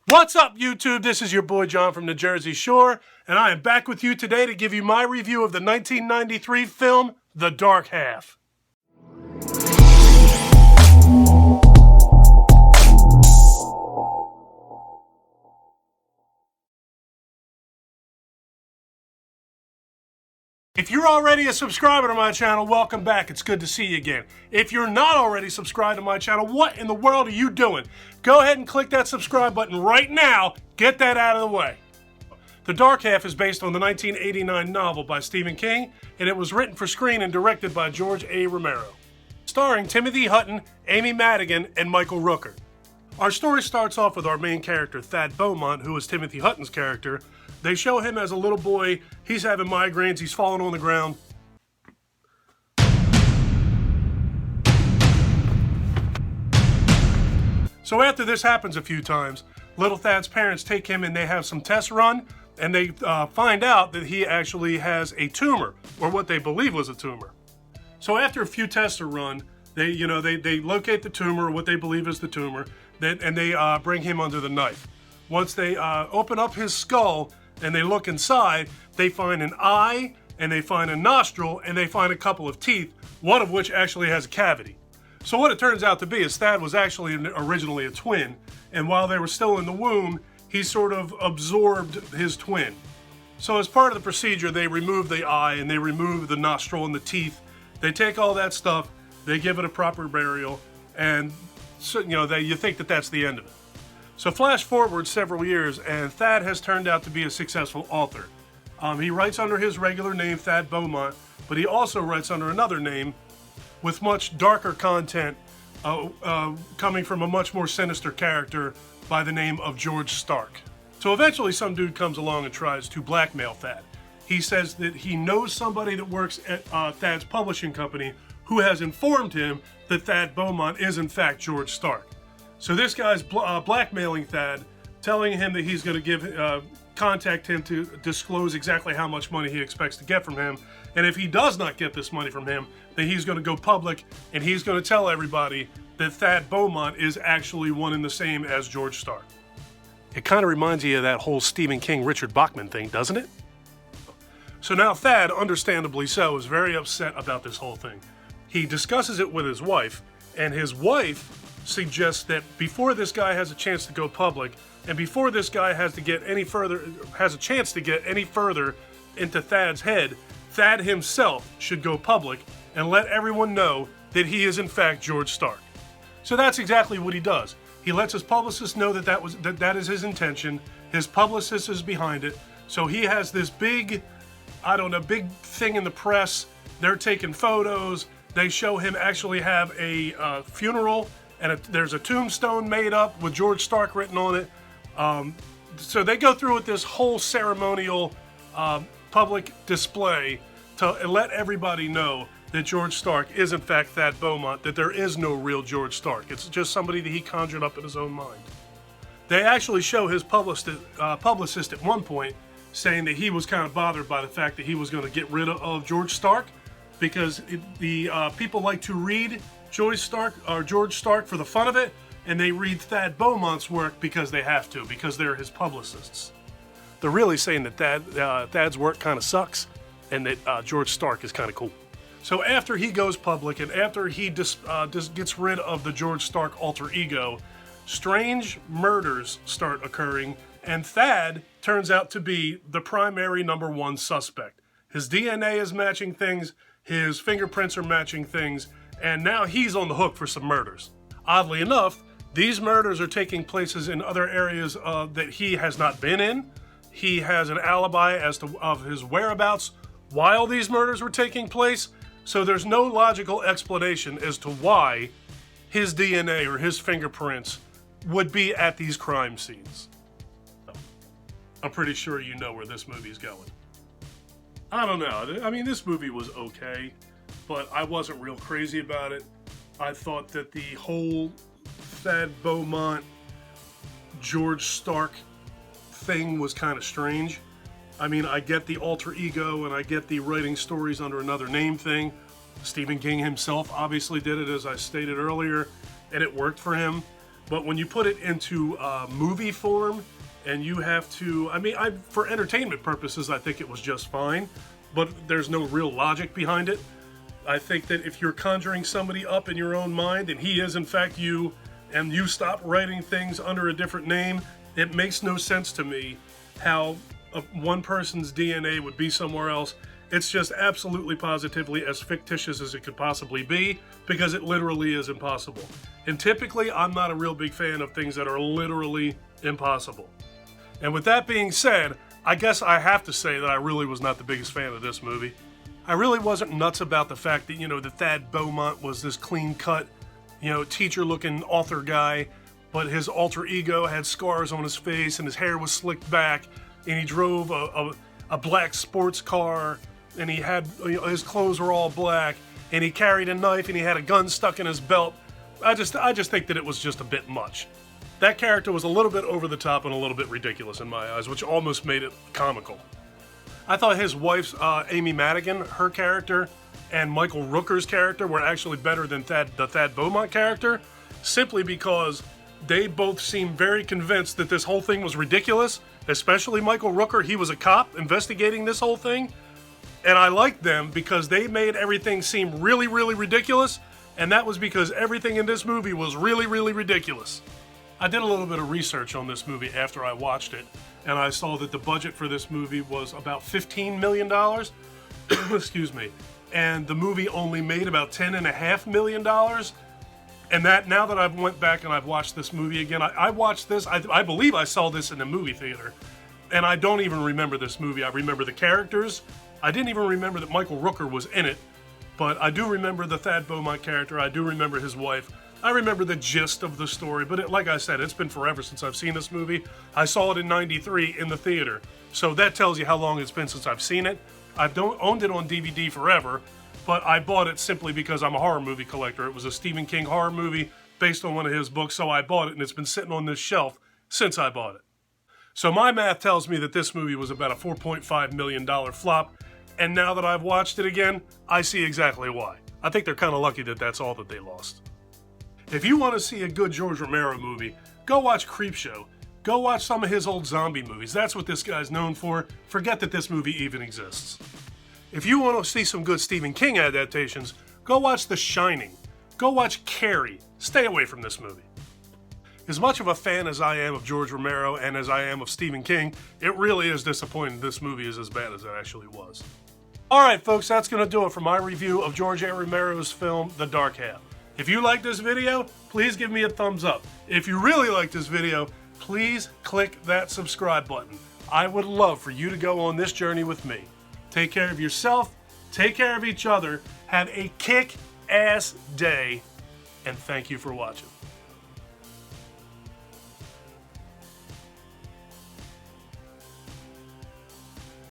What's up, YouTube? This is your boy John from the Jersey Shore, and I am back with you today to give you my review of the 1993 film, The Dark Half. If you're already a subscriber to my channel, welcome back. It's good to see you again. If you're not already subscribed to my channel, what in the world are you doing? Go ahead and click that subscribe button right now. Get that out of the way. The Dark Half is based on the 1989 novel by Stephen King, and it was written for screen and directed by George A. Romero. Starring Timothy Hutton, Amy Madigan, and Michael Rooker. Our story starts off with our main character, Thad Beaumont, who is Timothy Hutton's character. They show him as a little boy. He's having migraines. He's falling on the ground. So after this happens a few times, little Thad's parents take him and they have some tests run, and they find out that he actually has a tumor, or what they believe was a tumor. So after a few tests are run, they locate the tumor, or what they believe is the tumor, and they bring him under the knife. Once they open up his skull and they look inside, they find an eye, and they find a nostril, and they find a couple of teeth, one of which actually has a cavity. So what it turns out to be is Thad was actually originally a twin, and while they were still in the womb, he sort of absorbed his twin. So as part of the procedure, they remove the eye, and they remove the nostril and the teeth. They take all that stuff, they give it a proper burial, and so, you think that that's the end of it. So flash forward several years, and Thad has turned out to be a successful author. He writes under his regular name, Thad Beaumont, but he also writes under another name with much darker content, coming from a much more sinister character by the name of George Stark. So eventually some dude comes along and tries to blackmail Thad. He says that he knows somebody that works at Thad's publishing company who has informed him that Thad Beaumont is in fact George Stark. So this guy's blackmailing Thad, telling him that he's going to contact him to disclose exactly how much money he expects to get from him. And if he does not get this money from him, then he's going to go public and he's going to tell everybody that Thad Beaumont is actually one and the same as George Stark. It kind of reminds you of that whole Stephen King, Richard Bachman thing, doesn't it? So now Thad, understandably so, is very upset about this whole thing. He discusses it with his wife, and his wife suggests that before this guy has a chance to go public, and before this guy has a chance to get any further into Thad's head, Thad himself should go public and let everyone know that he is in fact George Stark. So that's exactly what he does. He lets his publicist know that is his intention. His publicist is behind it. So he has this big thing in the press. They're taking photos. They show him actually have a funeral, and there's a tombstone made up with George Stark written on it. So they go through with this whole ceremonial public display to let everybody know that George Stark is in fact Thad Beaumont, that there is no real George Stark. It's just somebody that he conjured up in his own mind. They actually show his publicist at one point saying that he was kind of bothered by the fact that he was going to get rid of George Stark, because the people like to read George Stark for the fun of it, and they read Thad Beaumont's work because they have to, because they're his publicists. They're really saying that Thad's work kind of sucks, and that George Stark is kind of cool. So after he goes public, and after he gets rid of the George Stark alter ego, strange murders start occurring, and Thad turns out to be the primary number one suspect. His DNA is matching things, his fingerprints are matching things, and now he's on the hook for some murders. Oddly enough, these murders are taking places in other areas that he has not been in. He has an alibi of his whereabouts while these murders were taking place, so there's no logical explanation as to why his DNA or his fingerprints would be at these crime scenes. I'm pretty sure you know where this movie's going. I don't know. I mean, this movie was okay, but I wasn't real crazy about it. I thought that the whole Thad Beaumont, George Stark thing was kind of strange. I mean, I get the alter ego and I get the writing stories under another name thing. Stephen King himself obviously did it, as I stated earlier, and it worked for him. But when you put it into movie form and you have to, I mean, for entertainment purposes, I think it was just fine, but there's no real logic behind it. I think that if you're conjuring somebody up in your own mind and he is in fact you, and you stop writing things under a different name, it makes no sense to me how one person's DNA would be somewhere else. It's just absolutely positively as fictitious as it could possibly be, because it literally is impossible. And typically, I'm not a real big fan of things that are literally impossible. And with that being said, I guess I have to say that I really was not the biggest fan of this movie. I really wasn't nuts about the fact that, that Thad Beaumont was this clean-cut, teacher-looking author guy, but his alter ego had scars on his face and his hair was slicked back, and he drove a black sports car, and he had, his clothes were all black, and he carried a knife and he had a gun stuck in his belt. I just think that it was just a bit much. That character was a little bit over the top and a little bit ridiculous in my eyes, which almost made it comical. I thought his wife's Amy Madigan, her character, and Michael Rooker's character were actually better than the Thad Beaumont character, simply because they both seemed very convinced that this whole thing was ridiculous, especially Michael Rooker. He was a cop investigating this whole thing, and I liked them because they made everything seem really, really ridiculous, and that was because everything in this movie was really, really ridiculous. I did a little bit of research on this movie after I watched it, and I saw that the budget for this movie was about $15 million. Excuse me. And the movie only made about $10.5 million. And that, now that I've went back and I've watched this movie again, I watched this, I believe I saw this in a movie theater, and I don't even remember this movie. I remember the characters. I didn't even remember that Michael Rooker was in it, but I do remember the Thad Beaumont character. I do remember his wife. I remember the gist of the story, but like I said, it's been forever since I've seen this movie. I saw it in '93 in the theater, so that tells you how long it's been since I've seen it. I've owned it on DVD forever, but I bought it simply because I'm a horror movie collector. It was a Stephen King horror movie based on one of his books, so I bought it, and it's been sitting on this shelf since I bought it. So my math tells me that this movie was about a $4.5 million flop, and now that I've watched it again, I see exactly why. I think they're kind of lucky that that's all that they lost. If you want to see a good George Romero movie, go watch Creepshow. Go watch some of his old zombie movies. That's what this guy's known for. Forget that this movie even exists. If you want to see some good Stephen King adaptations, go watch The Shining. Go watch Carrie. Stay away from this movie. As much of a fan as I am of George Romero and as I am of Stephen King, it really is disappointing this movie is as bad as it actually was. Alright folks, that's going to do it for my review of George A. Romero's film, The Dark Half. If you like this video, please give me a thumbs up. If you really like this video, please click that subscribe button. I would love for you to go on this journey with me. Take care of yourself, take care of each other, have a kick-ass day, and thank you for watching.